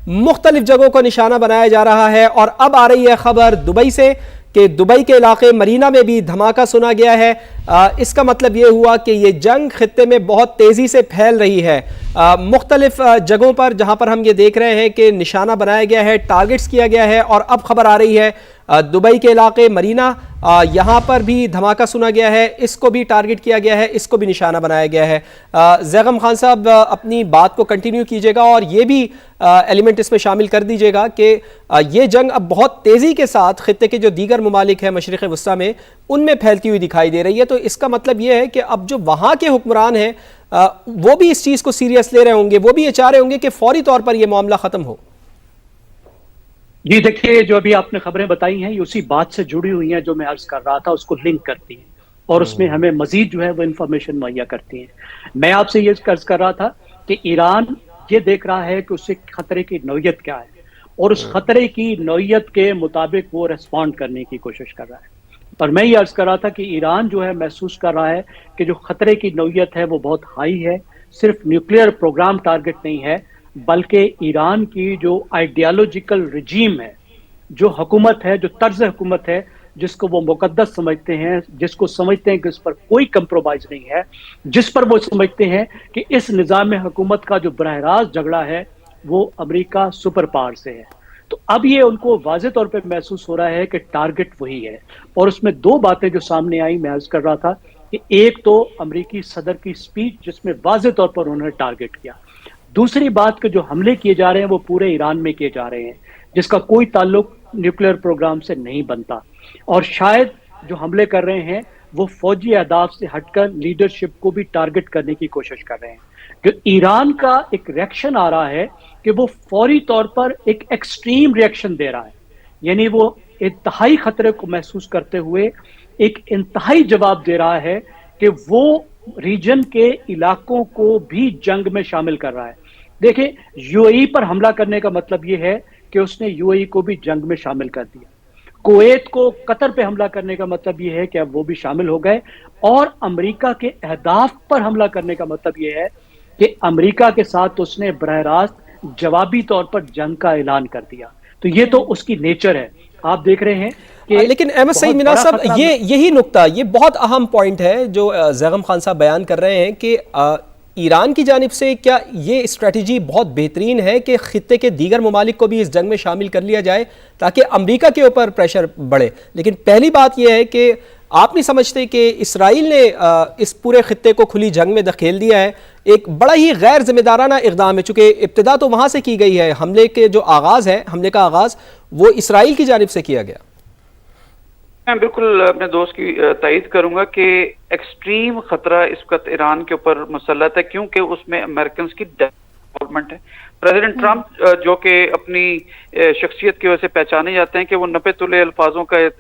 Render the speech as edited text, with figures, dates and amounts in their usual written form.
مختلف جگہوں کو نشانہ بنایا جا رہا ہے، اور اب آ رہی ہے خبر دبئی سے کہ دبئی کے علاقے مرینا میں بھی دھماکہ سنا گیا ہے۔ اس کا مطلب یہ ہوا کہ یہ جنگ خطے میں بہت تیزی سے پھیل رہی ہے۔ مختلف جگہوں پر جہاں پر ہم یہ دیکھ رہے ہیں کہ نشانہ بنایا گیا ہے، ٹارگٹس کیا گیا ہے، اور اب خبر آ رہی ہے دبئی کے علاقے مرینا، یہاں پر بھی دھماکہ سنا گیا ہے، اس کو بھی ٹارگٹ کیا گیا ہے، اس کو بھی نشانہ بنایا گیا ہے۔ زیغم خان صاحب اپنی بات کو کنٹینیو کیجئے گا اور یہ بھی ایلیمنٹ اس میں شامل کر دیجئے گا کہ یہ جنگ اب بہت تیزی کے ساتھ خطے کے جو دیگر ممالک ہیں مشرق وسطیٰ میں ان میں پھیلتی ہوئی دکھائی دے رہی ہے، تو اس کا مطلب یہ ہے کہ اب جو وہاں کے حکمران ہیں وہ بھی اس چیز کو سیریس لے رہے ہوں گے، وہ بھی یہ چاہ رہے ہوں گے کہ فوری طور پر یہ معاملہ ختم ہو۔ جی دیکھیے، جو ابھی آپ نے خبریں بتائی ہیں یہ اسی بات سے جڑی ہوئی ہیں جو میں عرض کر رہا تھا، اس کو لنک کرتی ہیں اور اس میں ہمیں مزید جو ہے وہ انفارمیشن مہیا کرتی ہیں۔ میں آپ سے یہ عرض کر رہا تھا کہ ایران یہ دیکھ رہا ہے کہ اس سے خطرے کی نوعیت کیا ہے اور اس خطرے کی نوعیت کے مطابق وہ ریسپونڈ کرنے کی کوشش کر رہا ہے۔ اور میں یہ عرض کر رہا تھا کہ ایران جو ہے محسوس کر رہا ہے کہ جو خطرے کی نوعیت ہے وہ بہت ہائی ہے، صرف نیوکلیئر پروگرام ٹارگٹ نہیں ہے بلکہ ایران کی جو آئیڈیالوجیکل رجیم ہے، جو حکومت ہے، جو طرز حکومت ہے جس کو وہ مقدس سمجھتے ہیں، جس کو سمجھتے ہیں کہ اس پر کوئی کمپرومائز نہیں ہے، جس پر وہ سمجھتے ہیں کہ اس نظام حکومت کا جو براہ راست جھگڑا ہے وہ امریکہ سپر پاور سے ہے۔ تو اب یہ ان کو واضح طور پہ محسوس ہو رہا ہے کہ ٹارگٹ وہی ہے، اور اس میں دو باتیں جو سامنے آئی میں عرض کر رہا تھا کہ ایک تو امریکی صدر کی سپیچ جس میں واضح طور پر انہوں نے ٹارگٹ کیا، دوسری بات کہ جو حملے کیے جا رہے ہیں وہ پورے ایران میں کیے جا رہے ہیں جس کا کوئی تعلق نیوکلیئر پروگرام سے نہیں بنتا، اور شاید جو حملے کر رہے ہیں وہ فوجی اہداف سے ہٹ کر لیڈرشپ کو بھی ٹارگٹ کرنے کی کوشش کر رہے ہیں۔ جو ایران کا ایک ریئیکشن آ رہا ہے کہ وہ فوری طور پر ایک ایکسٹریم ریئیکشن دے رہا ہے، یعنی وہ انتہائی خطرے کو محسوس کرتے ہوئے ایک انتہائی جواب دے رہا ہے کہ وہ ریجن کے علاقوں کو بھی جنگ میں شامل کر رہا ہے۔ دیکھیں، یو اے ای پر حملہ کرنے کا مطلب یہ ہے کہ اس نے یو اے ای کو بھی جنگ میں شامل کر دیا، کویت کو قطر پہ حملہ کرنے کا مطلب یہ ہے کہ اب وہ بھی شامل ہو گئے، اور امریکہ کے اہداف پر حملہ کرنے کا مطلب یہ ہے کہ امریکہ کے ساتھ اس نے براہ راست جوابی طور پر جنگ کا اعلان کر دیا۔ تو یہ تو اس کی نیچر ہے۔ آپ دیکھ رہے ہیں کہ لیکن احمد سعید مناظر صاحب، یہی نقطہ، یہ بہت اہم پوائنٹ ہے جو زیغم خان صاحب بیان کر رہے ہیں کہ ایران کی جانب سے کیا یہ اسٹریٹجی بہت بہترین ہے کہ خطے کے دیگر ممالک کو بھی اس جنگ میں شامل کر لیا جائے تاکہ امریکہ کے اوپر پریشر بڑھے؟ لیکن پہلی بات یہ ہے کہ آپ نہیں سمجھتے کہ اسرائیل نے اس پورے خطے کو کھلی جنگ میں دھکیل دیا ہے؟ ایک بڑا ہی غیر ذمہ دارانہ اقدام ہے، چونکہ ابتدا تو وہاں سے کی گئی ہے، حملے کے جو آغاز ہے، حملے کا آغاز وہ اسرائیل کی جانب سے کیا گیا۔ میں بالکل اپنے دوست کی تائید کروں گا کہ ایکسٹریم خطرہ اس وقت ایران کے اوپر مسلط ہے، کیونکہ اس میں امریکنز کی ڈیولپمنٹ ہے۔ پریزیڈنٹ ٹرمپ جو کہ اپنی شخصیت کی وجہ سے پہچانے جاتے ہیں کہ وہ نپے تلے الفاظوں کا